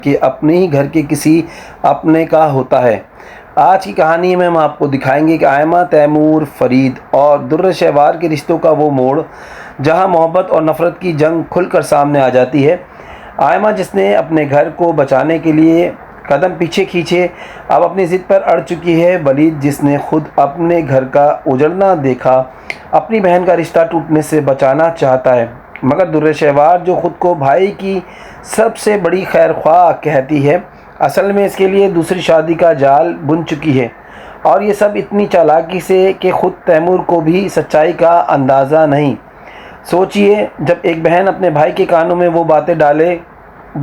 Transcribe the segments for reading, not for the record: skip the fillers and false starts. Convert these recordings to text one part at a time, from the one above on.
کہ اپنے ہی گھر کے کسی اپنے کا ہوتا ہے۔ آج کی کہانی میں ہم آپ کو دکھائیں گے کہ آئمہ، تیمور، فرید اور در شہوار کے رشتوں کا وہ موڑ جہاں محبت اور نفرت کی جنگ کھل کر سامنے آ جاتی ہے۔ آئمہ جس نے اپنے گھر کو بچانے کے لیے قدم پیچھے کھینچے، اب اپنی ضد پر اڑ چکی ہے۔ ولید جس نے خود اپنے گھر کا اجڑنا دیکھا، اپنی بہن کا رشتہ ٹوٹنے سے بچانا چاہتا ہے، مگر در شہوار جو خود کو بھائی کی سب سے بڑی خیر خواہ کہتی ہے، اصل میں اس کے لیے دوسری شادی کا جال بن چکی ہے، اور یہ سب اتنی چالاکی سے کہ خود تیمور کو بھی سچائی کا اندازہ نہیں۔ سوچئے، جب ایک بہن اپنے بھائی کے کانوں میں وہ باتیں ڈالے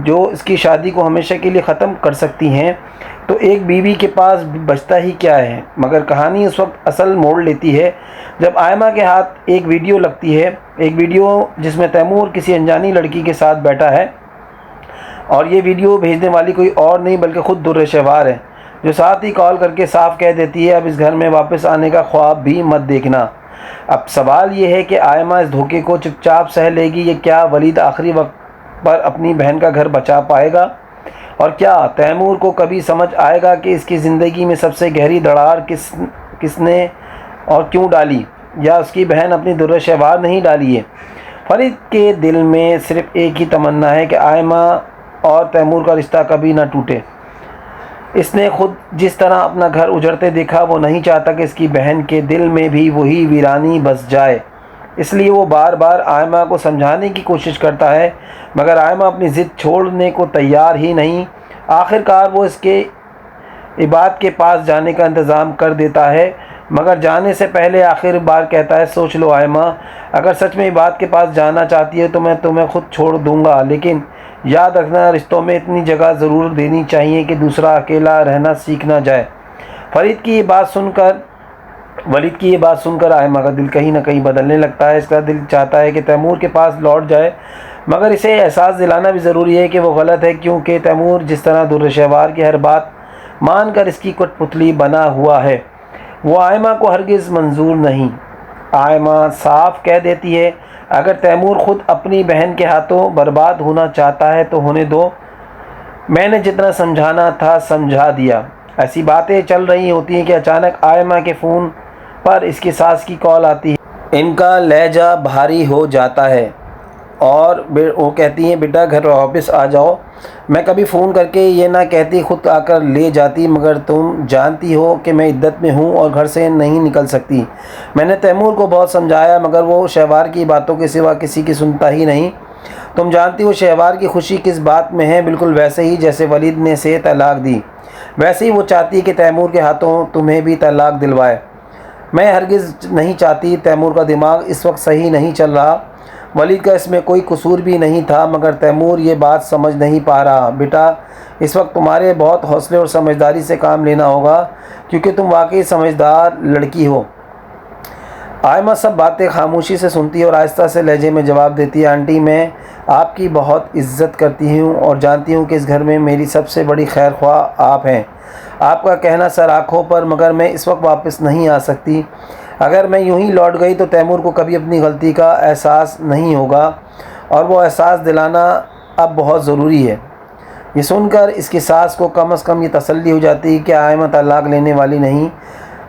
جو اس کی شادی کو ہمیشہ کے لیے ختم کر سکتی ہیں، تو ایک بیوی کے پاس بچتا ہی کیا ہے۔ مگر کہانی اس وقت اصل موڑ لیتی ہے جب آئمہ کے ہاتھ ایک ویڈیو لگتی ہے، ایک ویڈیو جس میں تیمور کسی انجانی لڑکی کے ساتھ بیٹھا ہے، اور یہ ویڈیو بھیجنے والی کوئی اور نہیں بلکہ خود در شہوار ہے، جو ساتھ ہی کال کر کے صاف کہہ دیتی ہے اب اس گھر میں واپس آنے کا خواب بھی مت دیکھنا۔ اب سوال یہ ہے کہ آئمہ اس دھوکے کو چپ چاپ سہ لے گی، یا کیا ولید آخری وقت پر اپنی بہن کا گھر بچا پائے گا؟ اور کیا تیمور کو کبھی سمجھ آئے گا کہ اس کی زندگی میں سب سے گہری دراڑ کس نے اور کیوں ڈالی، یا اس کی بہن اپنی در شہوار نہیں ڈالی ہے؟ فرید کے دل میں صرف ایک ہی تمنا ہے کہ آئمہ اور تیمور کا رشتہ کبھی نہ ٹوٹے۔ اس نے خود جس طرح اپنا گھر اجڑتے دیکھا، وہ نہیں چاہتا کہ اس کی بہن کے دل میں بھی وہی ویرانی بس جائے، اس لیے وہ بار بار آئمہ کو سمجھانے کی کوشش کرتا ہے، مگر آئمہ اپنی ضد چھوڑنے کو تیار ہی نہیں۔ آخر کار وہ اس کے عباد کے پاس جانے کا انتظام کر دیتا ہے، مگر جانے سے پہلے آخر بار کہتا ہے سوچ لو آئمہ، اگر سچ میں عباد کے پاس جانا چاہتی ہے تو میں تمہیں خود چھوڑ دوں گا، لیکن یاد رکھنا رشتوں میں اتنی جگہ ضرور دینی چاہیے کہ دوسرا اکیلا رہنا سیکھ نہ جائے۔ ولید کی یہ بات سن کر آئمہ کا دل کہیں نہ کہیں بدلنے لگتا ہے۔ اس کا دل چاہتا ہے کہ تیمور کے پاس لوٹ جائے، مگر اسے احساس دلانا بھی ضروری ہے کہ وہ غلط ہے، کیونکہ تیمور جس طرح در شہوار کی ہر بات مان کر اس کی کٹ پتلی بنا ہوا ہے، وہ آئمہ کو ہرگز منظور نہیں۔ آئمہ صاف کہہ دیتی ہے اگر تیمور خود اپنی بہن کے ہاتھوں برباد ہونا چاہتا ہے تو ہونے دو، میں نے جتنا سمجھانا تھا سمجھا دیا۔ ایسی باتیں چل رہی ہوتی ہیں کہ اچانک آئمہ کے فون پر اس کی ساس کی کال آتی ہے۔ ان کا لہجہ بھاری ہو جاتا ہے اور وہ کہتی ہیں بیٹا گھر واپس آ جاؤ۔ میں کبھی فون کر کے یہ نہ کہتی، خود آ کر لے جاتی، مگر تم جانتی ہو کہ میں عدت میں ہوں اور گھر سے نہیں نکل سکتی۔ میں نے تیمور کو بہت سمجھایا، مگر وہ شہوار کی باتوں کے سوا کسی کی سنتا ہی نہیں۔ تم جانتی ہو شہوار کی خوشی کس بات میں ہے، بالکل ویسے ہی جیسے ولید نے اسے طلاق دی، ویسے ہی وہ چاہتی کہ تیمور کے ہاتھوں تمہیں بھی طلاق دلوائے۔ میں ہرگز نہیں چاہتی، تیمور کا دماغ اس وقت صحیح نہیں چل رہا، ولید کا اس میں کوئی قصور بھی نہیں تھا، مگر تیمور یہ بات سمجھ نہیں پا رہا۔ بیٹا اس وقت تمہارے بہت حوصلے اور سمجھداری سے کام لینا ہوگا، کیونکہ تم واقعی سمجھدار لڑکی ہو۔ آئمہ سب باتیں خاموشی سے سنتی ہے اور آہستہ سے لہجے میں جواب دیتی ہے آنٹی، میں آپ کی بہت عزت کرتی ہوں اور جانتی ہوں کہ اس گھر میں میری سب سے بڑی خیر خواہ آپ ہیں۔ آپ کا کہنا سر آنکھوں پر، مگر میں اس وقت واپس نہیں آ سکتی۔ اگر میں یوں ہی لوٹ گئی تو تیمور کو کبھی اپنی غلطی کا احساس نہیں ہوگا، اور وہ احساس دلانا اب بہت ضروری ہے۔ یہ سن کر اس کی ساس کو کم از کم یہ تسلی ہو جاتی ہے کہ آئمہ طلاق لینے والی نہیں۔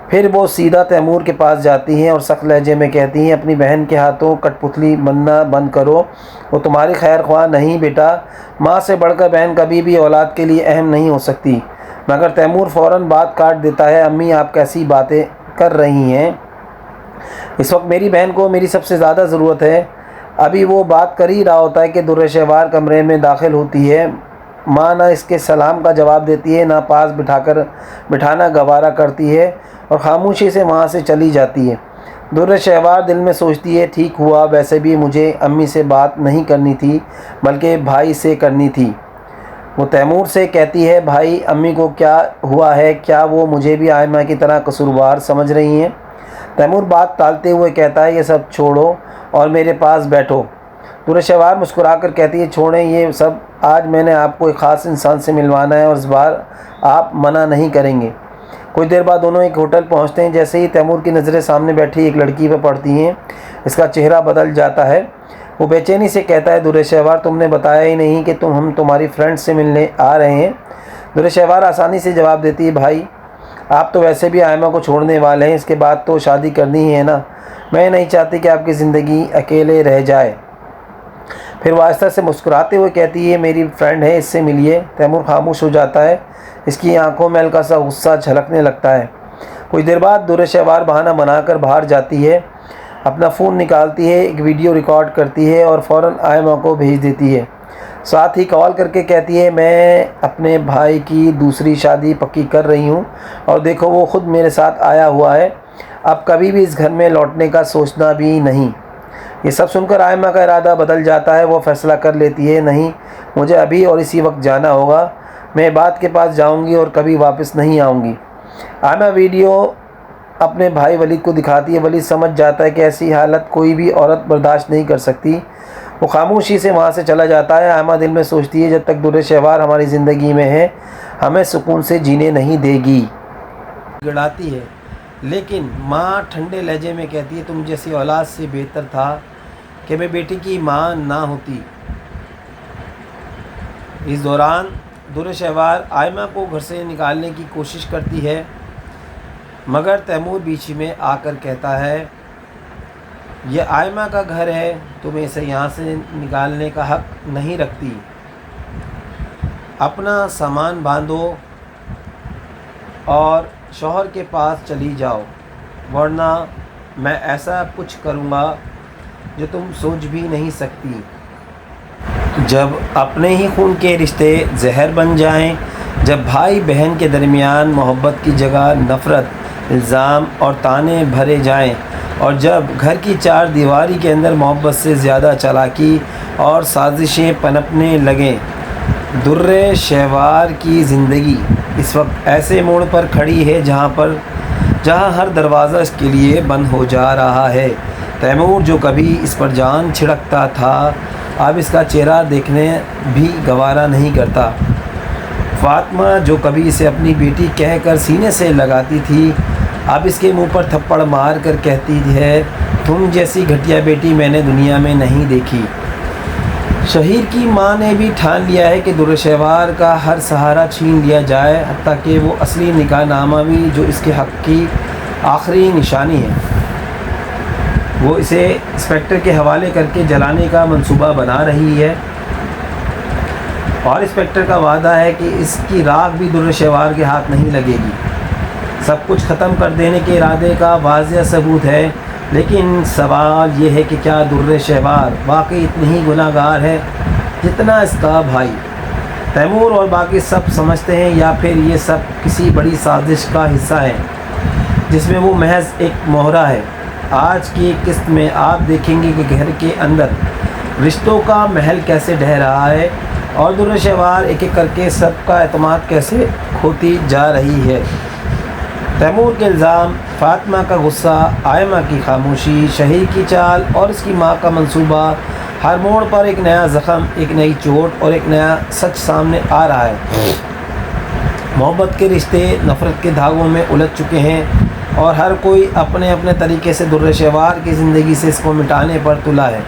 پھر وہ سیدھا تیمور کے پاس جاتی ہیں اور سخت لہجے میں کہتی ہیں اپنی بہن کے ہاتھوں کٹ پتلی بننا بند کرو، وہ تمہاری خیر خواہ نہیں بیٹا، ماں سے بڑھ کر بہن کبھی بھی اولاد کے لیے اہم نہیں ہو سکتی۔ مگر تیمور فوراً بات کاٹ دیتا ہے امی آپ کیسی باتیں کر رہی ہیں، اس وقت میری بہن کو میری سب سے زیادہ ضرورت ہے۔ ابھی وہ بات کر ہی رہا ہوتا ہے کہ در شہوار کمرے میں داخل ہوتی ہے۔ ماں نہ اس کے سلام کا جواب دیتی ہے، نہ پاس بٹھانا گوارا کرتی ہے، اور خاموشی سے وہاں سے چلی جاتی ہے۔ در شہوار دل میں سوچتی ہے ٹھیک ہوا، ویسے بھی مجھے امی سے بات نہیں کرنی تھی بلکہ بھائی سے کرنی تھی۔ وہ تیمور سے کہتی ہے بھائی امی کو کیا ہوا ہے، کیا وہ مجھے بھی آئمہ کی طرح قصوروار سمجھ رہی ہیں؟ تیمور بات ٹالتے ہوئے کہتا ہے یہ سب چھوڑو اور میرے پاس بیٹھو۔ در شہوار مسکرا کر کہتی ہے چھوڑیں یہ سب، آج میں نے آپ کو ایک خاص انسان سے ملوانا ہے اور اس بار آپ منع نہیں کریں گے۔ کچھ دیر بعد دونوں ایک ہوٹل پہنچتے ہیں۔ جیسے ہی تیمور کی نظریں سامنے بیٹھی ایک لڑکی پہ پڑتی ہیں، اس کا چہرہ بدل جاتا ہے۔ وہ بے چینی سے کہتا ہے در شہوار تم نے بتایا ہی نہیں کہ ہم تمہاری فرینڈ سے ملنے آ رہے ہیں۔ در شہوار آسانی سے جواب دیتی ہے بھائی آپ تو ویسے بھی آئمہ کو چھوڑنے والے ہیں، اس کے بعد تو شادی کرنی ہی ہے نا، میں نہیں چاہتی کہ آپ کی زندگی اکیلے رہ جائے۔ پھر وہ آہستہ سے مسکراتے ہوئے کہتی ہے میری فرینڈ ہے، اس سے ملیے۔ تیمور خاموش ہو جاتا ہے، اس کی آنکھوں میں ہلکا سا غصہ جھلکنے لگتا ہے۔ کچھ دیر بعد در شہوار بہانہ بنا کر باہر جاتی ہے، اپنا فون نکالتی ہے، ایک ویڈیو ریکارڈ کرتی ہے اور فوراً آئمہ کو بھیج دیتی ہے۔ ساتھ ہی کال کر کے کہتی ہے میں اپنے بھائی کی دوسری شادی پکی کر رہی ہوں اور دیکھو وہ خود میرے ساتھ آیا ہوا ہے، اب کبھی بھی اس گھر میں لوٹنے کا سوچنا بھی نہیں۔ یہ سب سن کر آئمہ کا ارادہ بدل جاتا ہے، وہ فیصلہ کر لیتی ہے نہیں مجھے ابھی اور اسی وقت جانا ہوگا، میں بات کے پاس جاؤں گی اور کبھی واپس نہیں آؤں گی۔ آئمہ ویڈیو اپنے بھائی ولید کو دکھاتی ہے، ولید سمجھ جاتا ہے کہ ایسی حالت کوئی بھی عورت برداشت نہیں کر سکتی، وہ خاموشی سے وہاں سے چلا جاتا ہے۔ آئمہ دل میں سوچتی ہے جب تک در شہوار ہماری زندگی میں ہے ہمیں سکون سے جینے نہیں دے گی۔ گڑاتی ہے لیکن ماں ٹھنڈے لہجے میں کہتی ہے تم جیسی اولاد سے بہتر تھا کہ میں بیٹی کی ماں نہ ہوتی۔ اس دوران در شہوار آئمہ کو گھر سے نکالنے کی کوشش کرتی ہے مگر تیمور بیچ میں آ کر کہتا ہے یہ آئمہ کا گھر ہے، تمہیں اسے یہاں سے نکالنے کا حق نہیں رکھتی، اپنا سامان باندھو اور شوہر کے پاس چلی جاؤ ورنہ میں ایسا کچھ کروں گا جو تم سوچ بھی نہیں سکتی۔ جب اپنے ہی خون کے رشتے زہر بن جائیں، جب بھائی بہن کے درمیان محبت کی جگہ نفرت، الزام اور طعنے بھرے جائیں اور جب گھر کی چار دیواری کے اندر محبت سے زیادہ چالاکی اور سازشیں پنپنے لگیں، در شہوار کی زندگی اس وقت ایسے موڑ پر کھڑی ہے جہاں ہر دروازہ اس کے لیے بند ہو جا رہا ہے۔ تیمور جو کبھی اس پر جان چھڑکتا تھا اب اس کا چہرہ دیکھنے بھی گوارا نہیں کرتا۔ فاطمہ جو کبھی اسے اپنی بیٹی کہہ کر سینے سے لگاتی تھی اب اس کے منہ پر تھپڑ مار کر کہتی ہے تم جیسی گھٹیا بیٹی میں نے دنیا میں نہیں دیکھی۔ شہیر کی ماں نے بھی ٹھان لیا ہے کہ در شہوار کا ہر سہارا چھین لیا جائے، حتیٰ کہ وہ اصلی نکاح نامہ بھی جو اس کے حق کی آخری نشانی ہے وہ اسے انسپکٹر کے حوالے کر کے جلانے کا منصوبہ بنا رہی ہے، اور انسپکٹر کا وعدہ ہے کہ اس کی راکھ بھی در شہوار کے ہاتھ نہیں لگے گی۔ سب کچھ ختم کر دینے کے ارادے کا واضح ثبوت ہے، لیکن سوال یہ ہے کہ کیا در شہوار واقعی اتنی ہی گناہ گار ہے جتنا اس کا بھائی تیمور اور باقی سب سمجھتے ہیں، یا پھر یہ سب کسی بڑی سازش کا حصہ ہے جس میں وہ محض ایک مہرہ ہے۔ آج کی قسط میں آپ دیکھیں گے کہ گھر کے اندر رشتوں کا محل کیسے ڈھہ رہا ہے اور در شہوار ایک ایک کر کے سب کا اعتماد کیسے کھوتی جا رہی ہے۔ تیمور کے الزام، فاطمہ کا غصہ، آئمہ کی خاموشی، شہیر کی چال اور اس کی ماں کا منصوبہ، ہر موڑ پر ایک نیا زخم، ایک نئی چوٹ اور ایک نیا سچ سامنے آ رہا ہے۔ محبت کے رشتے نفرت کے دھاگوں میں الجھ چکے ہیں اور ہر کوئی اپنے اپنے طریقے سے در شہوار کی زندگی سے اس کو مٹانے پر تلا ہے۔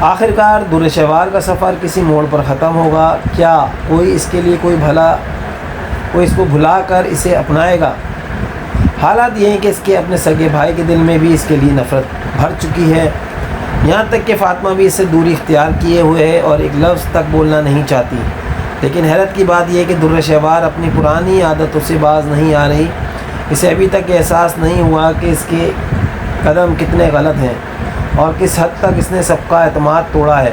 آخرکار در شہوار کا سفر کسی موڑ پر ختم ہوگا۔ کیا کوئی اس کے لیے کوئی اس کو بھلا کر اسے اپنائے گا؟ حالات یہ ہیں کہ اس کے اپنے سگے بھائی کے دل میں بھی اس کے لیے نفرت بھر چکی ہے، یہاں تک کہ فاطمہ بھی اس سے دوری اختیار کیے ہوئے ہے اور ایک لفظ تک بولنا نہیں چاہتی۔ لیکن حیرت کی بات یہ ہے کہ در شہوار اپنی پرانی عادتوں سے باز نہیں آ رہی، اسے ابھی تک احساس نہیں ہوا کہ اس کے قدم کتنے غلط ہیں اور کس حد تک اس نے سب کا اعتماد توڑا ہے۔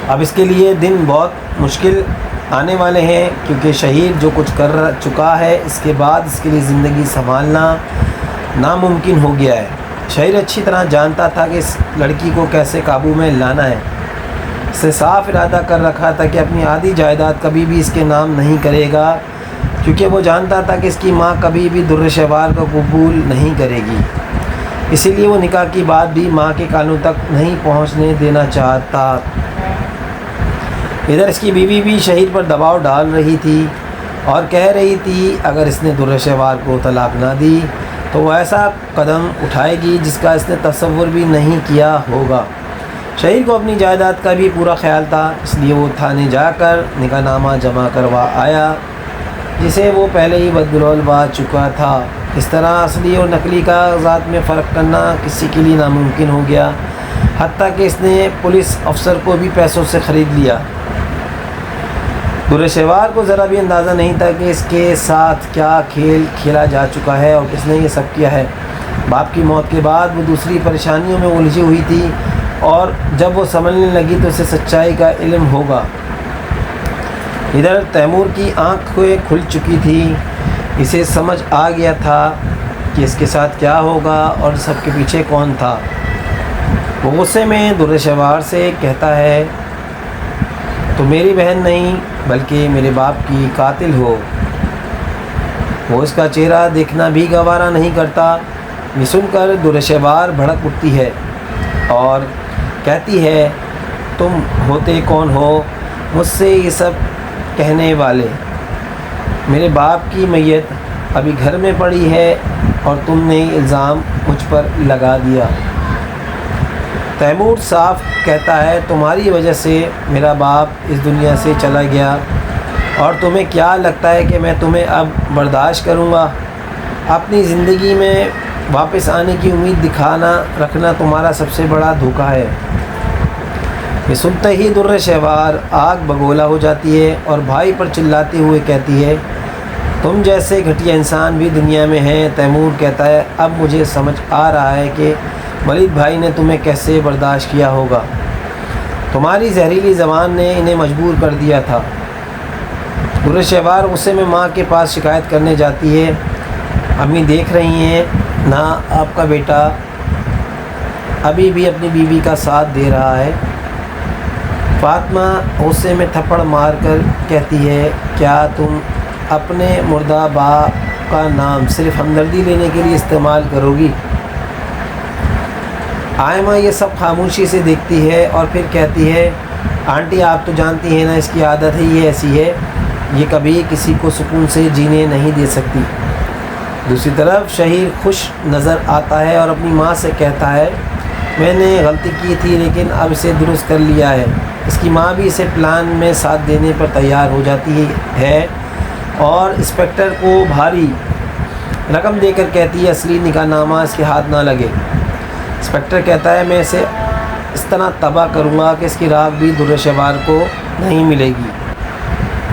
اب اس کے لیے دن بہت مشکل آنے والے ہیں، کیونکہ شہیر جو کچھ کر چکا ہے اس کے بعد اس کے لیے زندگی سنبھالنا ناممکن ہو گیا ہے۔ شہیر اچھی طرح جانتا تھا کہ اس لڑکی کو کیسے قابو میں لانا ہے، اس نے صاف ارادہ کر رکھا تھا کہ اپنی آدھی جائیداد کبھی بھی اس کے نام نہیں کرے گا، کیونکہ وہ جانتا تھا کہ اس کی ماں کبھی بھی در شہوار کو قبول نہیں کرے گی، اسی لیے وہ نکاح کی بات بھی ماں کے کانوں تک نہیں پہنچنے دینا چاہتا۔ ادھر اس کی بیوی بھی شہید پر دباؤ ڈال رہی تھی اور کہہ رہی تھی اگر اس نے در شہوار کو طلاق نہ دی تو وہ ایسا قدم اٹھائے گی جس کا اس نے تصور بھی نہیں کیا ہوگا۔ شہیر کو اپنی جائیداد کا بھی پورا خیال تھا، اس لیے وہ تھانے جا کر نکاح نامہ جمع کروا آیا، جسے وہ پہلے ہی بدلوا چکا تھا۔ اس طرح اصلی اور نقلی کاغذات میں فرق کرنا کسی کے لیے ناممکن ہو گیا، حتیٰ کہ اس نے پولیس افسر کو بھی پیسوں سے خرید لیا۔ در شہوار کو ذرا بھی اندازہ نہیں تھا کہ اس کے ساتھ کیا کھیل کھیلا جا چکا ہے اور کس نے یہ سب کیا ہے۔ باپ کی موت کے بعد وہ دوسری پریشانیوں میں الجھی ہوئی تھی، اور جب وہ سمجھنے لگی تو اسے سچائی کا علم ہوگا۔ ادھر تیمور کی آنکھیں کھل چکی تھی، اسے سمجھ آ گیا تھا کہ اس کے ساتھ کیا ہوگا اور سب کے پیچھے کون تھا۔ وہ غصے میں در شہوار سے کہتا ہے، تو میری بہن نہیں بلکہ میرے باپ کی قاتل ہو۔ وہ اس کا چہرہ دیکھنا بھی گوارا نہیں کرتا۔ یہ سن کر در شہوار بھڑک اٹھتی ہے اور کہتی ہے، تم ہوتے کون ہو مجھ سے یہ سب کہنے والے؟ میرے باپ کی میت ابھی گھر میں پڑی ہے اور تم نے الزام مجھ پر لگا دیا۔ تیمور صاف کہتا ہے، تمہاری وجہ سے میرا باپ اس دنیا سے چلا گیا، اور تمہیں کیا لگتا ہے کہ میں تمہیں اب برداشت کروں گا؟ اپنی زندگی میں واپس آنے کی امید رکھنا تمہارا سب سے بڑا دھوکہ ہے۔ یہ سنتے ہی در شہوار آگ بگولا ہو جاتی ہے اور بھائی پر چلاتے ہوئے کہتی ہے، تم جیسے گھٹیا انسان بھی دنیا میں ہیں۔ تیمور کہتا ہے، اب مجھے سمجھ آ رہا ہے کہ ولید بھائی نے تمہیں کیسے برداشت کیا ہوگا۔ تمہاری زہریلی زبان نے انہیں مجبور کر دیا تھا۔ در شہوار غصے میں ماں کے پاس شکایت کرنے جاتی ہے، امی دیکھ رہی ہیں نا، آپ کا بیٹا ابھی بھی اپنی بیوی کا ساتھ دے رہا ہے۔ فاطمہ غصے میں تھپڑ مار کر کہتی ہے، کیا تم اپنے مردہ باپ کا نام صرف ہمدردی لینے کے لیے استعمال کرو گی؟ آئمہ یہ سب خاموشی سے دیکھتی ہے اور پھر کہتی ہے، آنٹی آپ تو جانتی ہیں نا، اس کی عادت ہے، یہ ایسی ہے، یہ کبھی کسی کو سکون سے جینے نہیں دے سکتی۔ دوسری طرف شہیر خوش نظر آتا ہے اور اپنی ماں سے کہتا ہے، میں نے غلطی کی تھی لیکن اب اسے درست کر لیا ہے۔ اس کی ماں بھی اسے پلان میں ساتھ دینے پر تیار ہو جاتی ہے اور انسپکٹر کو بھاری رقم دے کر کہتی ہے، اصلی نکاح نامہ اس کے ہاتھ نہ لگے۔ انسپکٹر کہتا ہے، میں اسے اس طرح تباہ کروں گا کہ اس کی راکھ بھی در شہوار کو نہیں ملے گی۔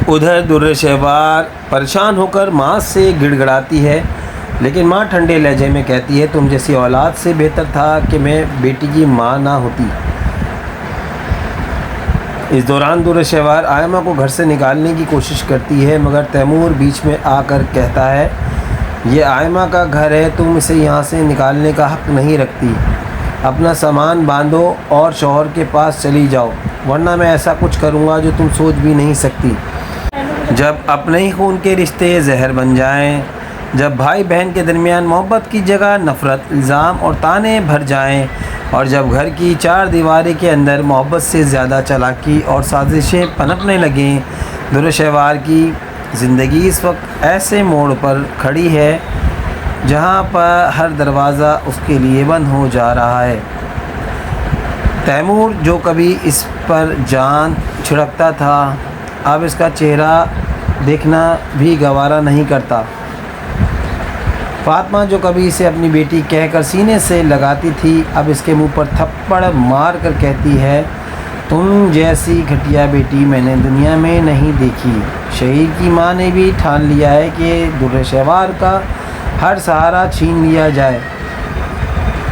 ادھر در شہوار پریشان ہو کر ماں سے گڑ گڑاتی ہے، لیکن ماں ٹھنڈے لہجے میں کہتی ہے، تم جیسی اولاد سے بہتر تھا کہ میں بیٹی کی ماں نہ ہوتی۔ اس دوران در شہوار آئمہ کو گھر سے نکالنے کی کوشش کرتی ہے، مگر تیمور بیچ میں آ کر کہتا ہے، یہ آئمہ کا گھر ہے، تم اسے یہاں سے نکالنے کا حق نہیں رکھتی۔ اپنا سامان باندھو اور شوہر کے پاس چلی جاؤ، ورنہ میں ایسا کچھ کروں گا جو تم سوچ بھی نہیں سکتی۔ جب اپنے ہی خون کے رشتے زہر بن جائیں، جب بھائی بہن کے درمیان محبت کی جگہ نفرت، الزام اور طعنے بھر جائیں، اور جب گھر کی چار دیواری کے اندر محبت سے زیادہ چالاکی اور سازشیں پنپنے لگیں، در شہوار کی زندگی اس وقت ایسے موڑ پر کھڑی ہے جہاں پر ہر دروازہ اس کے لیے بند ہو جا رہا ہے۔ تیمور جو کبھی اس پر جان چھڑکتا تھا، اب اس کا چہرہ دیکھنا بھی گوارا نہیں کرتا۔ فاطمہ جو کبھی اسے اپنی بیٹی کہہ کر سینے سے لگاتی تھی، اب اس کے منہ پر تھپڑ مار کر کہتی ہے، تم جیسی گھٹیا بیٹی میں نے دنیا میں نہیں دیکھی۔ شہید کی ماں نے بھی ٹھان لیا ہے کہ در شہوار کا ہر سہارا چھین لیا جائے،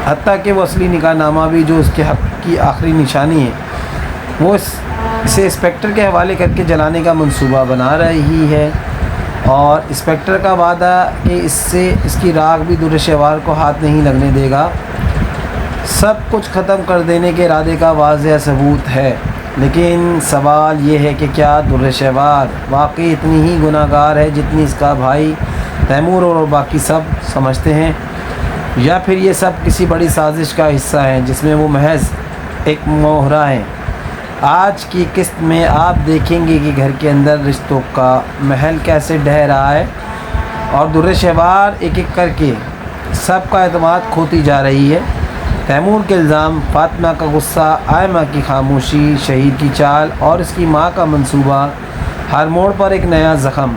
حتیٰ کہ وہ اصلی نکاح نامہ بھی جو اس کے حق کی آخری نشانی ہے، وہ اسے انسپکٹر کے حوالے کر کے جلانے کا منصوبہ بنا رہی ہے، اور انسپکٹر کا وعدہ کہ اس کی راکھ بھی در شہوار کو ہاتھ نہیں لگنے دے گا، سب کچھ ختم کر دینے کے ارادے کا واضح ثبوت ہے۔ لیکن سوال یہ ہے کہ کیا در شہوار واقعی اتنی ہی گناہ گار ہے جتنی اس کا بھائی تیمور اور باقی سب سمجھتے ہیں، یا پھر یہ سب کسی بڑی سازش کا حصہ ہے جس میں وہ محض ایک مہرہ ہیں۔ آج کی قسط میں آپ دیکھیں گے کہ گھر کے اندر رشتوں کا محل کیسے ڈھہ رہا ہے، اور در شہوار ایک ایک کر کے سب کا اعتماد کھوتی جا رہی ہے۔ تیمور کے الزام، فاطمہ کا غصہ، آئمہ کی خاموشی، شہید کی چال اور اس کی ماں کا منصوبہ، ہر موڑ پر ایک نیا زخم،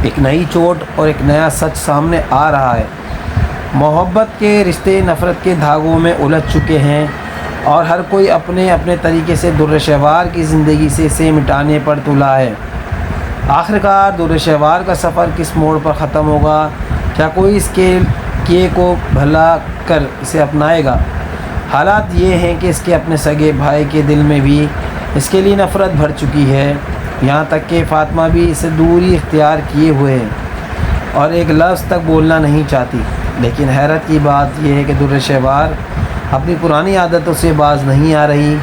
ایک نئی چوٹ اور ایک نیا سچ سامنے آ رہا ہے۔ محبت کے رشتے نفرت کے دھاگوں میں الجھ چکے ہیں اور ہر کوئی اپنے اپنے طریقے سے در شہوار کی زندگی سے اسے مٹانے پر تلا ہے۔ آخرکار در شہوار کا سفر کس موڑ پر ختم ہوگا؟ کیا کوئی اس کے کیے کو بھلا کر اسے اپنائے گا؟ حالات یہ ہیں کہ اس کے اپنے سگے بھائی کے دل میں بھی اس کے لیے نفرت بھر چکی ہے، یہاں تک کہ فاطمہ بھی اسے دوری اختیار کیے ہوئے ہے اور ایک لفظ تک بولنا نہیں چاہتی۔ لیکن حیرت کی بات یہ ہے کہ در شہوار اپنی پرانی عادتوں سے باز نہیں آ رہی۔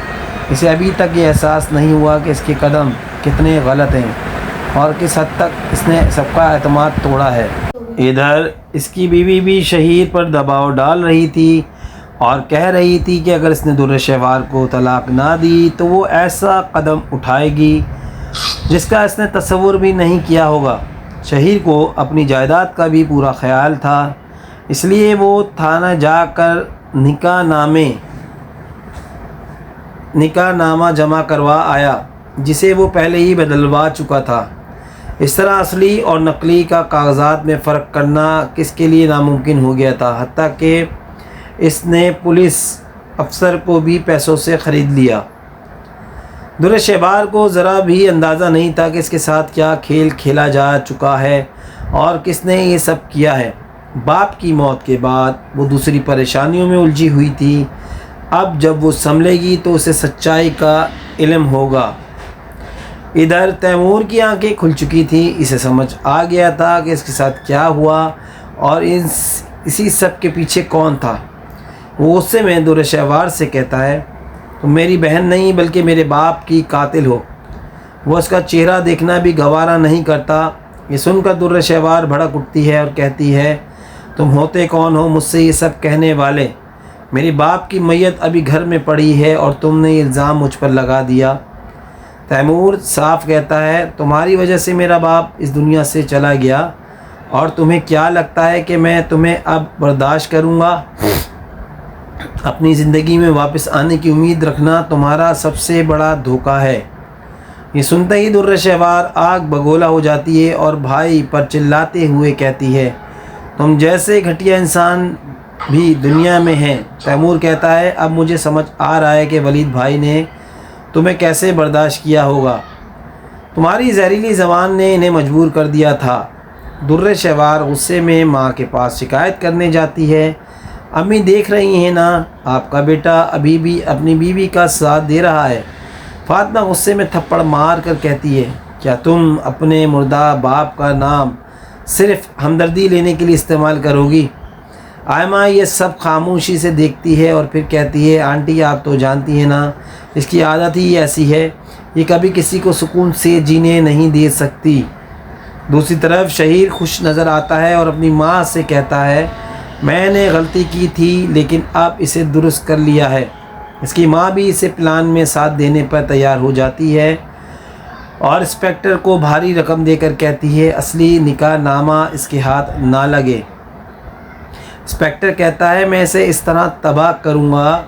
اسے ابھی تک یہ احساس نہیں ہوا کہ اس کے قدم کتنے غلط ہیں اور کس حد تک اس نے سب کا اعتماد توڑا ہے۔ ادھر اس کی بیوی بھی شہیر پر دباؤ ڈال رہی تھی اور کہہ رہی تھی کہ اگر اس نے در شہوار کو طلاق نہ دی تو وہ ایسا قدم اٹھائے گی جس کا اس نے تصور بھی نہیں کیا ہوگا۔ شہیر کو اپنی جائیداد کا بھی پورا خیال تھا، اس لیے وہ تھانہ جا کر نکاح نامہ جمع کروا آیا، جسے وہ پہلے ہی بدلوا چکا تھا۔ اس طرح اصلی اور نقلی کا کاغذات میں فرق کرنا کس کے لیے ناممکن ہو گیا تھا، حتیٰ کہ اس نے پولیس افسر کو بھی پیسوں سے خرید لیا۔ در شہوار کو ذرا بھی اندازہ نہیں تھا کہ اس کے ساتھ کیا کھیل کھیلا جا چکا ہے اور کس نے یہ سب کیا ہے۔ باپ کی موت کے بعد وہ دوسری پریشانیوں میں الجھی ہوئی تھی، اب جب وہ سنبھلے گی تو اسے سچائی کا علم ہوگا۔ ادھر تیمور کی آنکھیں کھل چکی تھیں، اسے سمجھ آ گیا تھا کہ اس کے ساتھ کیا ہوا اور اسی سب کے پیچھے کون تھا۔ وہ غصے میں در شہوار سے کہتا ہے، تم میری بہن نہیں بلکہ میرے باپ کی قاتل ہو۔ وہ اس کا چہرہ دیکھنا بھی گوارا نہیں کرتا۔ یہ سن کر در شہوار بھڑک اٹھتی ہے اور کہتی ہے، تم ہوتے کون ہو مجھ سے یہ سب کہنے والے؟ میرے باپ کی میت ابھی گھر میں پڑی ہے اور تم نے یہ الزام مجھ پر لگا دیا۔ تیمور صاف کہتا ہے، تمہاری وجہ سے میرا باپ اس دنیا سے چلا گیا اور تمہیں کیا لگتا ہے کہ میں تمہیں اب برداشت کروں گا؟ اپنی زندگی میں واپس آنے کی امید رکھنا تمہارا سب سے بڑا دھوکہ ہے۔ یہ سنتے ہی در شہوار آگ بگولا ہو جاتی ہے اور بھائی پر چلاتے ہوئے کہتی ہے، تم جیسے گھٹیا انسان بھی دنیا میں ہیں۔ تیمور کہتا ہے، اب مجھے سمجھ آ رہا ہے کہ ولید بھائی نے تمہیں کیسے برداشت کیا ہوگا، تمہاری زہریلی زبان نے انہیں مجبور کر دیا تھا۔ در شہوار غصے میں ماں کے پاس شکایت کرنے جاتی ہے، امی دیکھ رہی ہیں نا، آپ کا بیٹا ابھی بھی اپنی بیوی کا ساتھ دے رہا ہے۔ فاطمہ غصے میں تھپڑ مار کر کہتی ہے، کیا تم اپنے مردہ باپ کا نام صرف ہمدردی لینے کے لیے استعمال کرو گی؟ آئمہ یہ سب خاموشی سے دیکھتی ہے اور پھر کہتی ہے، آنٹی آپ تو جانتی ہیں نا، اس کی عادت ہی ایسی ہے، یہ کبھی کسی کو سکون سے جینے نہیں دے سکتی۔ دوسری طرف شہیر خوش نظر آتا ہے اور اپنی ماں سے کہتا ہے، میں نے غلطی کی تھی لیکن اب اسے درست کر لیا ہے۔ اس کی ماں بھی اسے پلان میں ساتھ دینے پر تیار ہو جاتی ہے اور انسپکٹر کو بھاری رقم دے کر کہتی ہے، اصلی نکاح نامہ اس کے ہاتھ نہ لگے۔ انسپکٹر کہتا ہے، میں اسے اس طرح تباہ کروں گا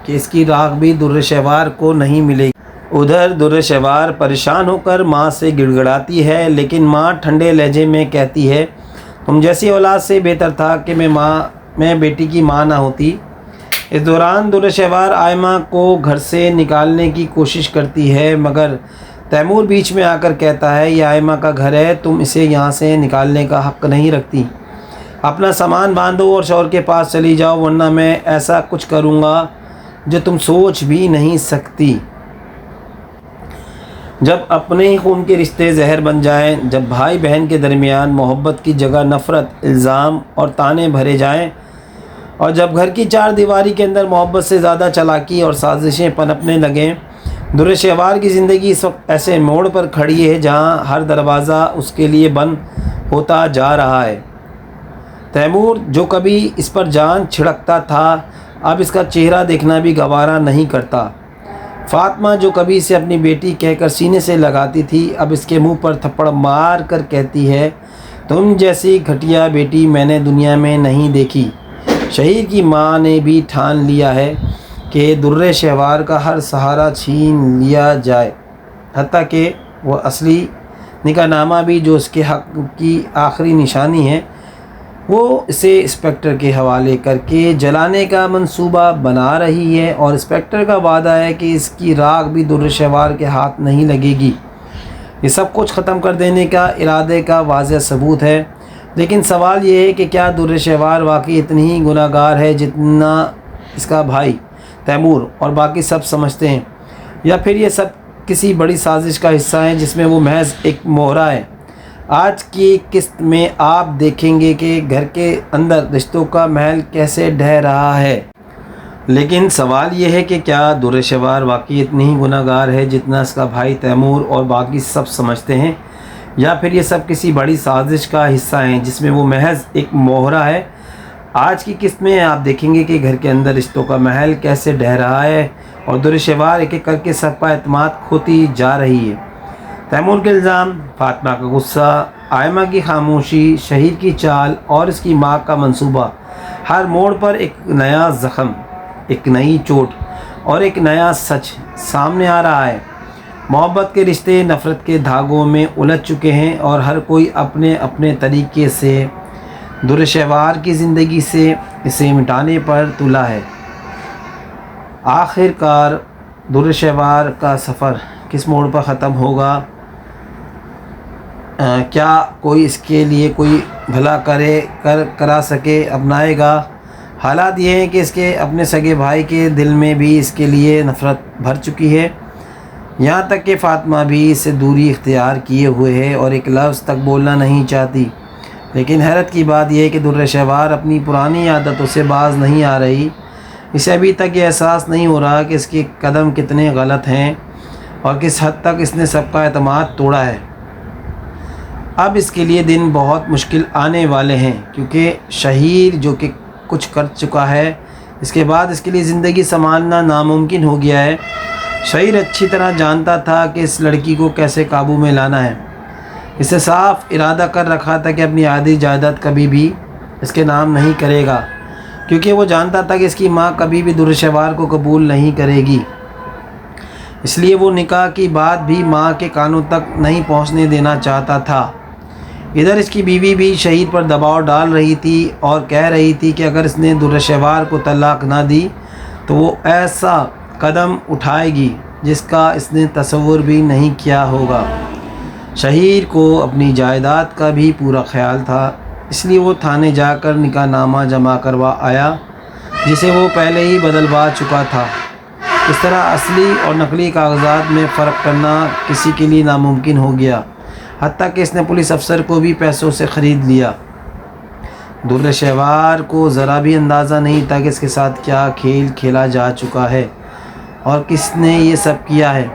کہ اس کی راکھ بھی در شہوار کو نہیں ملے گی۔ ادھر در شہوار پریشان ہو کر ماں سے گڑ گڑاتی ہے، لیکن ماں ٹھنڈے لہجے میں کہتی ہے، تم جیسی اولاد سے بہتر تھا کہ میں بیٹی کی ماں نہ ہوتی۔ اس دوران در شہوار آئمہ کو گھر سے نکالنے کی کوشش کرتی ہے، مگر تیمور بیچ میں آ کر کہتا ہے، یہ آئمہ کا گھر ہے، تم اسے یہاں سے نکالنے کا حق نہیں رکھتی۔ اپنا سامان باندھو اور شوہر کے پاس چلی جاؤ، ورنہ میں ایسا کچھ کروں گا جو تم سوچ بھی نہیں سکتی۔ جب اپنے ہی خون کے رشتے زہر بن جائیں، جب بھائی بہن کے درمیان محبت کی جگہ نفرت، الزام اور طعنے بھرے جائیں، اور جب گھر کی چار دیواری کے اندر محبت سے زیادہ چالاکی اور سازشیں پنپنے لگیں، در شہوار کی زندگی اس وقت ایسے موڑ پر کھڑی ہے جہاں ہر دروازہ اس کے لیے بند ہوتا جا رہا ہے۔ تیمور جو کبھی اس پر جان چھڑکتا تھا، اب اس کا چہرہ دیکھنا بھی گوارا نہیں کرتا۔ فاطمہ جو کبھی اسے اپنی بیٹی کہہ کر سینے سے لگاتی تھی، اب اس کے منہ پر تھپڑ مار کر کہتی ہے، تم جیسی گھٹیا بیٹی میں نے دنیا میں نہیں دیکھی۔ شہیر کی ماں نے بھی ٹھان لیا ہے کہ در شہوار کا ہر سہارا چھین لیا جائے، حتیٰ کہ وہ اصلی نکاح نامہ بھی جو اس کے حق کی آخری نشانی ہے وہ اسے انسپکٹر کے حوالے کر کے جلانے کا منصوبہ بنا رہی ہے، اور انسپکٹر کا وعدہ ہے کہ اس کی راکھ بھی در شہوار کے ہاتھ نہیں لگے گی۔ یہ سب کچھ ختم کر دینے کا ارادے کا واضح ثبوت ہے، لیکن سوال یہ ہے کہ کیا در شہوار واقعی اتنی ہی گناہ گار ہے جتنا اس کا بھائی تیمور اور باقی سب سمجھتے ہیں، یا پھر یہ سب کسی بڑی سازش کا حصہ ہیں جس میں وہ محض ایک مہرہ ہے؟ آج کی قسط میں آپ دیکھیں گے کہ گھر کے اندر رشتوں کا محل کیسے ڈھہ رہا ہے۔ لیکن سوال یہ ہے کہ کیا در شہوار واقعی اتنی ہی گناہ گار ہے جتنا اس کا بھائی تیمور اور باقی سب سمجھتے ہیں، یا پھر یہ سب کسی بڑی سازش کا حصہ ہیں جس میں وہ محض ایک مہرہ ہے؟ آج کی قسط میں آپ دیکھیں گے کہ گھر کے اندر رشتوں کا محل کیسے ڈھہ رہا ہے اور در شہوار ایک ایک کر کے سب کا اعتماد کھوتی جا رہی ہے۔ تیمور کے الزام، فاطمہ کا غصہ، آئمہ کی خاموشی، شہیر کی چال اور اس کی ماں کا منصوبہ، ہر موڑ پر ایک نیا زخم، ایک نئی چوٹ اور ایک نیا سچ سامنے آ رہا ہے۔ محبت کے رشتے نفرت کے دھاگوں میں الجھ چکے ہیں اور ہر کوئی اپنے اپنے طریقے سے در شہوار کی زندگی سے اسے مٹانے پر تلا ہے۔ آخر کار در شہوار کا سفر کس موڑ پر ختم ہوگا؟ کیا کوئی اس کے لیے کوئی بھلا کرا سکے، اپنائے گا؟ حالات یہ ہیں کہ اس کے اپنے سگے بھائی کے دل میں بھی اس کے لیے نفرت بھر چکی ہے، یہاں تک کہ فاطمہ بھی اس سے دوری اختیار کیے ہوئے ہے اور ایک لفظ تک بولنا نہیں چاہتی۔ لیکن حیرت کی بات یہ ہے کہ در شہوار اپنی پرانی عادتوں سے باز نہیں آ رہی۔ اسے ابھی تک یہ احساس نہیں ہو رہا کہ اس کے قدم کتنے غلط ہیں اور کس حد تک اس نے سب کا اعتماد توڑا ہے۔ اب اس کے لیے دن بہت مشکل آنے والے ہیں، کیونکہ شہیر جو کہ کچھ کر چکا ہے، اس کے بعد اس کے لیے زندگی سنبھالنا ناممکن ہو گیا ہے۔ شہیر اچھی طرح جانتا تھا کہ اس لڑکی کو کیسے قابو میں لانا ہے۔ اسے صاف ارادہ کر رکھا تھا کہ اپنی آدھی جائیداد کبھی بھی اس کے نام نہیں کرے گا، کیونکہ وہ جانتا تھا کہ اس کی ماں کبھی بھی در شہوار کو قبول نہیں کرے گی۔ اس لیے وہ نکاح کی بات بھی ماں کے کانوں تک نہیں پہنچنے دینا چاہتا تھا۔ ادھر اس کی بیوی بھی شہید پر دباؤ ڈال رہی تھی اور کہہ رہی تھی کہ اگر اس نے در شہوار کو طلاق نہ دی تو وہ ایسا قدم اٹھائے گی جس کا اس نے تصور بھی نہیں کیا ہوگا۔ شہیر کو اپنی جائیداد کا بھی پورا خیال تھا، اس لیے وہ تھانے جا کر نکاح نامہ جمع کروا آیا، جسے وہ پہلے ہی بدلوا چکا تھا۔ اس طرح اصلی اور نقلی کاغذات میں فرق کرنا کسی کے لیے ناممکن ہو گیا، حتیٰ کہ اس نے پولیس افسر کو بھی پیسوں سے خرید لیا۔ در شہوار کو ذرا بھی اندازہ نہیں تھا کہ اس کے ساتھ کیا کھیل کھیلا جا چکا ہے اور کس نے یہ سب کیا ہے۔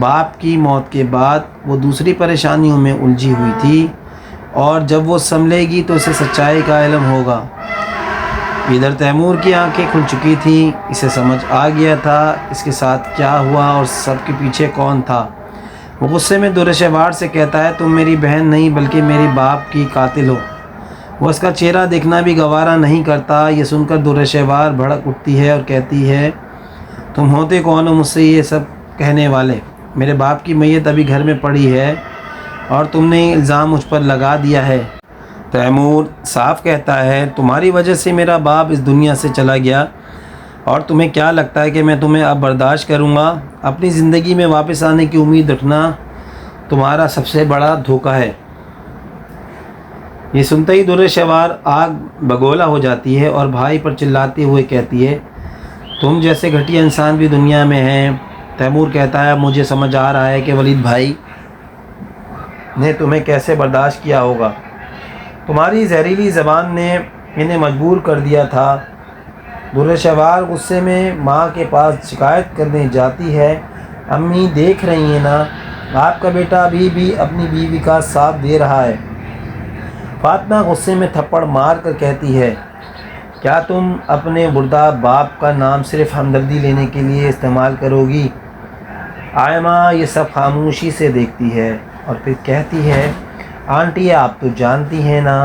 باپ کی موت کے بعد وہ دوسری پریشانیوں میں الجھی ہوئی تھی، اور جب وہ سنبھلے گی تو اسے سچائی کا علم ہوگا۔ ادھر تیمور کی آنکھیں کھل چکی تھیں، اسے سمجھ آ گیا تھا اس کے ساتھ کیا ہوا اور سب کے پیچھے کون تھا۔ وہ غصے میں در شہوار سے کہتا ہے، تم میری بہن نہیں بلکہ میری باپ کی قاتل ہو۔ وہ اس کا چہرہ دیکھنا بھی گوارا نہیں کرتا۔ یہ سن کر در شہوار بھڑک اٹھتی ہے اور کہتی ہے، تم ہوتے کون ہو مجھ سے یہ سب کہنے والے؟ میرے باپ کی میت ابھی گھر میں پڑی ہے اور تم نے الزام مجھ پر لگا دیا ہے۔ تیمور صاف کہتا ہے، تمہاری وجہ سے میرا باپ اس دنیا سے چلا گیا، اور تمہیں کیا لگتا ہے کہ میں تمہیں اب برداشت کروں گا؟ اپنی زندگی میں واپس آنے کی امید رکھنا تمہارا سب سے بڑا دھوکہ ہے۔ یہ سنتے ہی در شہوار آگ بگولا ہو جاتی ہے اور بھائی پر چلاتے ہوئے کہتی ہے، تم جیسے گھٹیا انسان بھی دنیا میں ہیں۔ تیمور کہتا ہے، مجھے سمجھ آ رہا ہے کہ ولید بھائی نے تمہیں کیسے برداشت کیا ہوگا۔ تمہاری زہریلی زبان نے انہیں مجبور کر دیا تھا۔ در شہوار غصے میں ماں کے پاس شکایت کرنے جاتی ہے، امی دیکھ رہی ہیں نا، آپ کا بیٹا ابھی بھی اپنی بیوی کا ساتھ دے رہا ہے۔ فاطمہ غصے میں تھپڑ مار کر کہتی ہے، کیا تم اپنے مردہ باپ کا نام صرف ہمدردی لینے کے لیے استعمال کرو گی؟ آئمہ یہ سب خاموشی سے دیکھتی ہے اور پھر کہتی ہے، آنٹی آپ تو جانتی ہیں نا،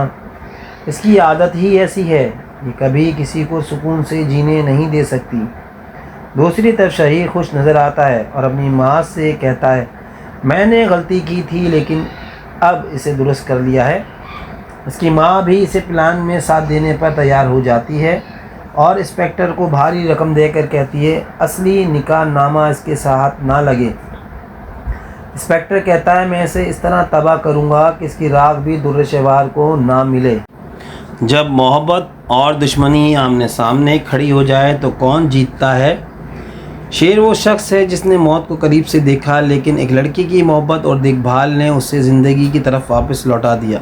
اس کی عادت ہی ایسی ہے، یہ کبھی کسی کو سکون سے جینے نہیں دے سکتی۔ دوسری طرف شہیر خوش نظر آتا ہے اور اپنی ماں سے کہتا ہے میں نے غلطی کی تھی لیکن اب اسے درست کر لیا ہے۔ اس کی ماں بھی اسے پلان میں ساتھ دینے پر تیار ہو جاتی ہے اور انسپکٹر کو بھاری رقم دے کر کہتی ہے اصلی نکاح نامہ اس کے ساتھ نہ لگے۔ انسپکٹر کہتا ہے میں اسے اس طرح تباہ کروں گا کہ اس کی راکھ بھی در شہوار کو نہ ملے۔ جب محبت اور دشمنی آمنے سامنے کھڑی ہو جائے تو کون جیتتا ہے؟ شیر وہ شخص ہے جس نے موت کو قریب سے دیکھا، لیکن ایک لڑکی کی محبت اور دیکھ بھال نے اسے زندگی کی طرف واپس لوٹا دیا۔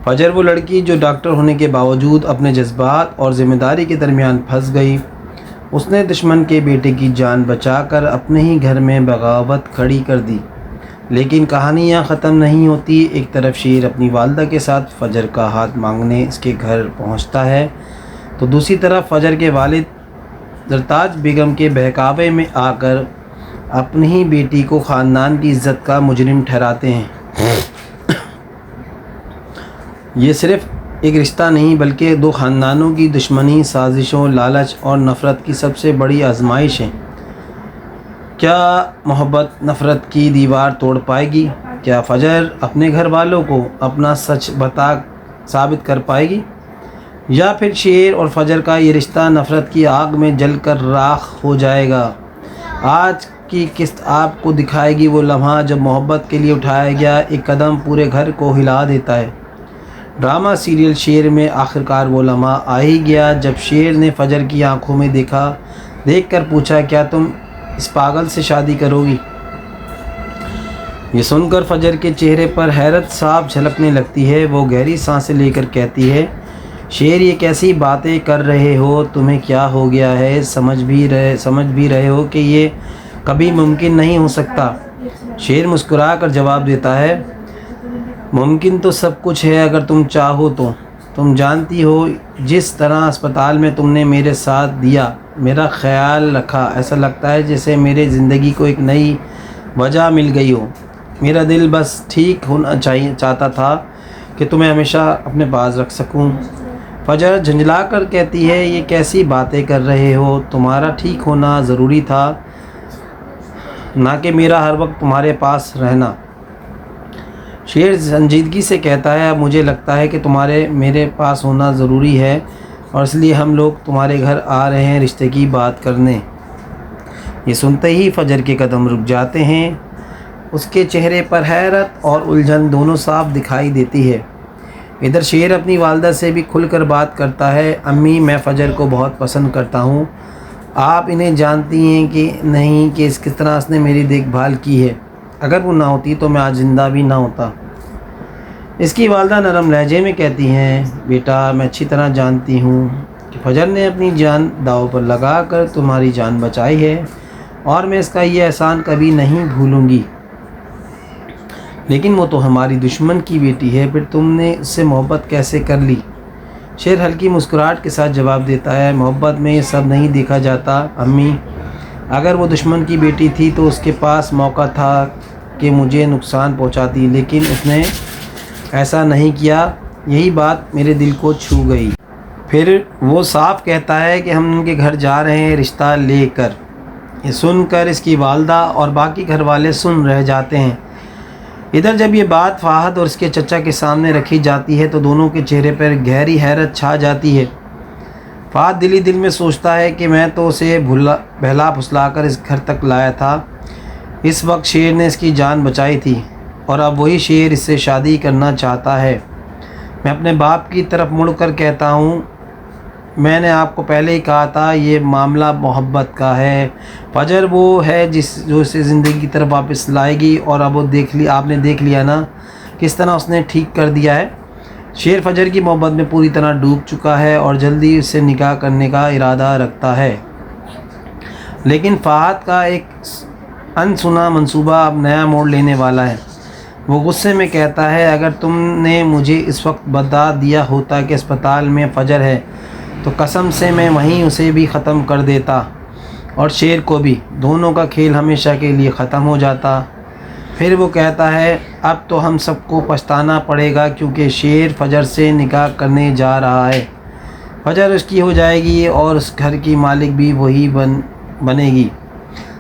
فجر وہ لڑکی جو ڈاکٹر ہونے کے باوجود اپنے جذبات اور ذمہ داری کے درمیان پھنس گئی، اس نے دشمن کے بیٹے کی جان بچا کر اپنے ہی گھر میں بغاوت کھڑی کر دی۔ لیکن کہانیاں ختم نہیں ہوتی۔ ایک طرف شیر اپنی والدہ کے ساتھ فجر کا ہاتھ مانگنے اس کے گھر پہنچتا ہے تو دوسری طرف فجر کے والد زرتاج بیگم کے بہکاوے میں آ کر اپنی ہی بیٹی کو خاندان کی عزت کا مجرم ٹھہراتے ہیں۔ یہ صرف ایک رشتہ نہیں بلکہ دو خاندانوں کی دشمنی، سازشوں، لالچ اور نفرت کی سب سے بڑی آزمائش ہے۔ کیا محبت نفرت کی دیوار توڑ پائے گی؟ کیا فجر اپنے گھر والوں کو اپنا سچ ثابت کر پائے گی؟ یا پھر شیر اور فجر کا یہ رشتہ نفرت کی آگ میں جل کر راکھ ہو جائے گا؟ آج کی قسط آپ کو دکھائے گی وہ لمحہ جب محبت کے لیے اٹھایا گیا ایک قدم پورے گھر کو ہلا دیتا ہے۔ ڈرامہ سیریل شیر میں آخرکار وہ لمحہ آ ہی گیا جب شیر نے فجر کی آنکھوں میں دیکھ کر پوچھا کیا تم اس پاگل سے شادی کرو گی؟ یہ سن کر فجر کے چہرے پر حیرت صاف جھلکنے لگتی ہے۔ وہ گہری سانسیں لے کر کہتی ہے شیر یہ کیسی باتیں کر رہے ہو، تمہیں کیا ہو گیا ہے؟ سمجھ بھی رہے ہو کہ یہ کبھی ممکن نہیں ہو سکتا؟ شیر مسکرا کر جواب دیتا ہے ممکن تو سب کچھ ہے اگر تم چاہو تو۔ تم جانتی ہو جس طرح اسپتال میں تم نے میرے ساتھ دیا، میرا خیال رکھا، ایسا لگتا ہے جیسے میرے زندگی کو ایک نئی وجہ مل گئی ہو۔ میرا دل بس ٹھیک ہونا چاہتا تھا کہ تمہیں ہمیشہ اپنے پاس رکھ سکوں۔ فجر جھنجھلا کر کہتی ہے یہ کیسی باتیں کر رہے ہو، تمہارا ٹھیک ہونا ضروری تھا نہ کہ میرا ہر وقت تمہارے پاس رہنا۔ شیر سنجیدگی سے کہتا ہے اب مجھے لگتا ہے کہ میرے پاس ہونا ضروری ہے اور اس لیے ہم لوگ تمہارے گھر آ رہے ہیں رشتے کی بات کرنے۔ یہ سنتے ہی فجر کے قدم رک جاتے ہیں۔ اس کے چہرے پر حیرت اور الجھن دونوں صاف دکھائی دیتی ہے۔ ادھر شیر اپنی والدہ سے بھی کھل کر بات کرتا ہے امی میں فجر کو بہت پسند کرتا ہوں، آپ انہیں جانتی ہیں کہ نہیں کہ کس طرح اس نے میری دیکھ بھال کی ہے، اگر وہ نہ ہوتی تو میں آج زندہ بھی نہ ہوتا۔ اس کی والدہ نرم لہجے میں کہتی ہیں بیٹا میں اچھی طرح جانتی ہوں کہ فجر نے اپنی جان داؤ پر لگا کر تمہاری جان بچائی ہے اور میں اس کا یہ احسان کبھی نہیں بھولوں گی، لیکن وہ تو ہماری دشمن کی بیٹی ہے، پھر تم نے اس سے محبت کیسے کر لی؟ شیر ہلکی مسکراہٹ کے ساتھ جواب دیتا ہے محبت میں یہ سب نہیں دیکھا جاتا امی، اگر وہ دشمن کی بیٹی تھی تو اس کے پاس موقع تھا کہ مجھے نقصان پہنچاتی، لیکن اس نے ایسا نہیں کیا، یہی بات میرے دل کو چھو گئی۔ پھر وہ صاف کہتا ہے کہ ہم ان کے گھر جا رہے ہیں رشتہ لے کر۔ یہ سن کر اس کی والدہ اور باقی گھر والے سن رہ جاتے ہیں۔ ادھر جب یہ بات فہد اور اس کے چچا کے سامنے رکھی جاتی ہے تو دونوں کے چہرے پر گہری حیرت چھا جاتی ہے۔ فہد دل ہی دل میں سوچتا ہے کہ میں تو اسے بہلا پھسلا کر اس گھر تک لایا تھا، اس وقت شیر نے اس کی جان بچائی تھی اور اب وہی شیر اس سے شادی کرنا چاہتا ہے۔ میں اپنے باپ کی طرف مڑ کر کہتا ہوں میں نے آپ کو پہلے ہی کہا تھا یہ معاملہ محبت کا ہے، فجر وہ ہے جو اسے زندگی کی طرف واپس لائے گی، اور اب وہ آپ نے دیکھ لیا نا کس طرح اس نے ٹھیک کر دیا ہے۔ شیر فجر کی محبت میں پوری طرح ڈوب چکا ہے اور جلدی اس سے نکاح کرنے کا ارادہ رکھتا ہے، لیکن فہد کا ایک انسنا منصوبہ اب نیا موڑ لینے والا ہے۔ وہ غصے میں کہتا ہے اگر تم نے مجھے اس وقت بتا دیا ہوتا کہ اسپتال میں فجر ہے تو قسم سے میں وہیں اسے بھی ختم کر دیتا اور شیر کو بھی، دونوں کا کھیل ہمیشہ کے لیے ختم ہو جاتا۔ پھر وہ کہتا ہے اب تو ہم سب کو پچھتانا پڑے گا کیونکہ شیر فجر سے نکاح کرنے جا رہا ہے۔ فجر اس کی ہو جائے گی اور اس گھر کی مالک بھی وہی بنے گی،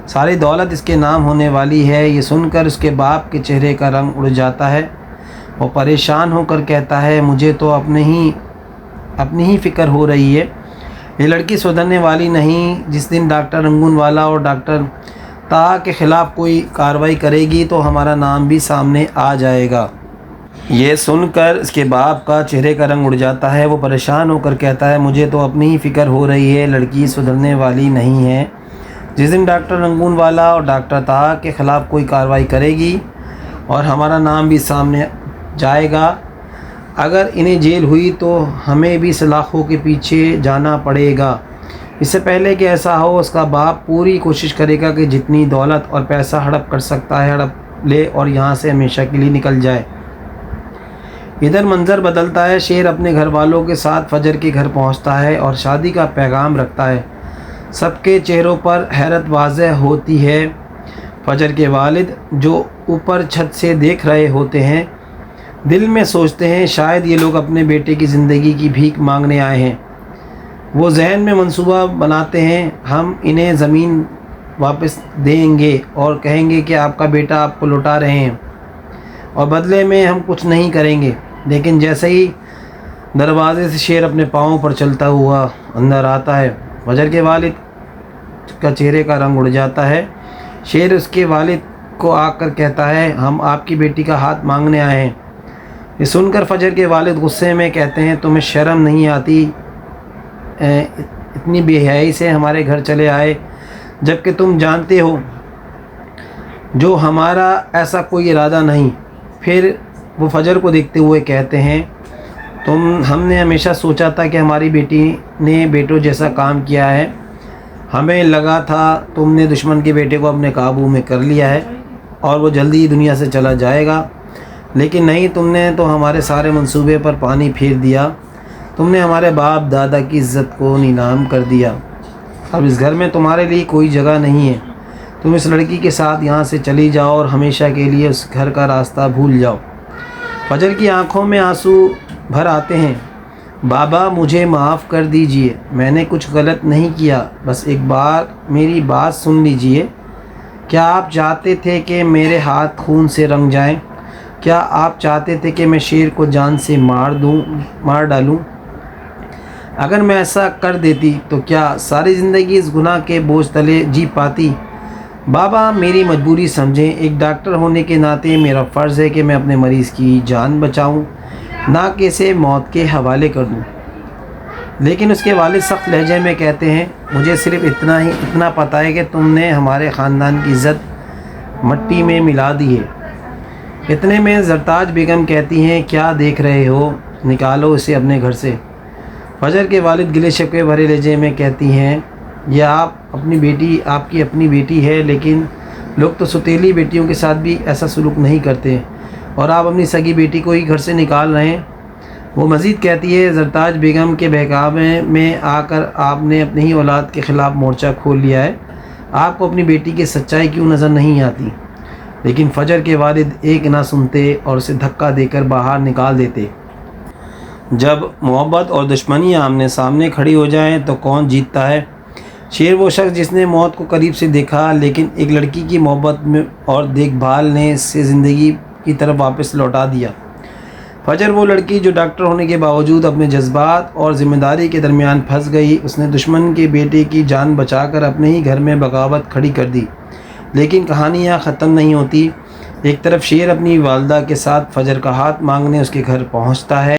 ساری دولت اس کے نام ہونے والی ہے۔ یہ سن کر اس کے باپ کے چہرے کا رنگ اڑ جاتا ہے۔ وہ پریشان ہو کر کہتا ہے مجھے تو اپنی ہی فکر ہو رہی ہے، یہ لڑکی سدھرنے والی نہیں۔ جس دن ڈاکٹر رنگون والا اور ڈاکٹر طاہا کے خلاف کوئی کارروائی کرے گی تو ہمارا نام بھی سامنے آ جائے گا۔ یہ سن کر اس کے باپ کا چہرے کا رنگ اڑ جاتا ہے۔ وہ پریشان ہو کر کہتا ہے مجھے تو اپنی ہی فکر ہو رہی ہے، لڑکی سدھرنے والی نہیں ہے۔ جس دن ڈاکٹر رنگون والا اور ڈاکٹر طاہا کے خلاف کوئی کارروائی کرے گی اور ہمارا نام بھی سامنے جائے گا، اگر انہیں جیل ہوئی تو ہمیں بھی سلاخوں کے پیچھے جانا پڑے گا۔ اس سے پہلے کہ ایسا ہو اس کا باپ پوری کوشش کرے گا کہ جتنی دولت اور پیسہ ہڑپ کر سکتا ہے ہڑپ لے اور یہاں سے ہمیشہ کے لیے نکل جائے۔ ادھر منظر بدلتا ہے۔ شیر اپنے گھر والوں کے ساتھ فجر کے گھر پہنچتا ہے اور شادی کا پیغام رکھتا ہے۔ سب کے چہروں پر حیرت واضح ہوتی ہے۔ فجر کے والد جو اوپر چھت سے دیکھ رہے ہوتے ہیں دل میں سوچتے ہیں شاید یہ لوگ اپنے بیٹے کی زندگی کی بھیک مانگنے آئے ہیں۔ وہ ذہن میں منصوبہ بناتے ہیں ہم انہیں زمین واپس دیں گے اور کہیں گے کہ آپ کا بیٹا آپ کو لوٹا رہے ہیں اور بدلے میں ہم کچھ نہیں کریں گے۔ لیکن جیسے ہی دروازے سے شیر اپنے پاؤں پر چلتا ہوا اندر آتا ہے فجر کے والد کا چہرے کا رنگ اڑ جاتا ہے۔ شیر اس کے والد کو آ کر کہتا ہے ہم آپ کی بیٹی کا ہاتھ مانگنے آئے ہیں۔ یہ سن کر فجر کے والد غصے میں کہتے ہیں تمہیں شرم نہیں آتی، اتنی بے حیائی سے ہمارے گھر چلے آئے جبکہ تم جانتے ہو جو ہمارا ایسا کوئی ارادہ نہیں۔ پھر وہ فجر کو دیکھتے ہوئے کہتے ہیں ہم نے ہمیشہ سوچا تھا کہ ہماری بیٹی نے بیٹوں جیسا کام کیا ہے، ہمیں لگا تھا تم نے دشمن کے بیٹے کو اپنے قابو میں کر لیا ہے اور وہ جلدی ہی دنیا سے چلا جائے گا، لیکن نہیں، تم نے تو ہمارے سارے منصوبے پر پانی پھیر دیا۔ تم نے ہمارے باپ دادا کی عزت کو نیلام کر دیا۔ اب اس گھر میں تمہارے لیے کوئی جگہ نہیں ہے۔ تم اس لڑکی کے ساتھ یہاں سے چلی جاؤ اور ہمیشہ کے لیے اس گھر کا راستہ بھول جاؤ۔ فجر کی آنکھوں میں آنسو بھر آتے ہیں۔ بابا مجھے معاف کر دیجئے، میں نے کچھ غلط نہیں کیا، بس ایک بار میری بات سن لیجئے۔ کیا آپ چاہتے تھے کہ میرے ہاتھ خون سے رنگ جائیں؟ کیا آپ چاہتے تھے کہ میں شیر کو جان سے مار ڈالوں؟ اگر میں ایسا کر دیتی تو کیا ساری زندگی اس گناہ کے بوجھ تلے جی پاتی؟ بابا میری مجبوری سمجھیں، ایک ڈاکٹر ہونے کے ناطے میرا فرض ہے کہ میں اپنے مریض کی جان بچاؤں، نہ کہ اسے موت کے حوالے کر دوں۔ لیکن اس کے والد سخت لہجے میں کہتے ہیں مجھے صرف اتنا پتہ ہے کہ تم نے ہمارے خاندان کی عزت مٹی میں ملا دی ہے۔ اتنے میں زرتاج بیگم کہتی ہیں کیا دیکھ رہے ہو، نکالو اسے اپنے گھر سے۔ فجر کے والد گلے شکوے بھرے لہجے میں کہتی ہیں یہ آپ کی اپنی بیٹی ہے، لیکن لوگ تو سوتیلی بیٹیوں کے ساتھ بھی ایسا سلوک نہیں کرتے اور آپ اپنی سگی بیٹی کو ہی گھر سے نکال رہے ہیں۔ وہ مزید کہتی ہے زرتاج بیگم کے بہکاوے میں آ کر آپ نے اپنی ہی اولاد کے خلاف مورچہ کھول لیا ہے، آپ کو اپنی بیٹی کی سچائی کیوں نظر نہیں آتی؟ لیکن فجر کے والد ایک نہ سنتے اور اسے دھکا دے کر باہر نکال دیتے۔ جب محبت اور دشمنی آمنے سامنے کھڑی ہو جائیں تو کون جیتتا ہے؟ شیر وہ شخص جس نے موت کو قریب سے دیکھا، لیکن ایک لڑکی کی محبت میں اور دیکھ بھال نے اسے زندگی کی طرف واپس لوٹا دیا۔ فجر وہ لڑکی جو ڈاکٹر ہونے کے باوجود اپنے جذبات اور ذمہ داری کے درمیان پھنس گئی، اس نے دشمن کے بیٹے کی جان بچا کر اپنے ہی گھر میں بغاوت کھڑی کر دی۔ لیکن کہانیاں ختم نہیں ہوتی۔ ایک طرف شیر اپنی والدہ کے ساتھ فجر کا ہاتھ مانگنے اس کے گھر پہنچتا ہے۔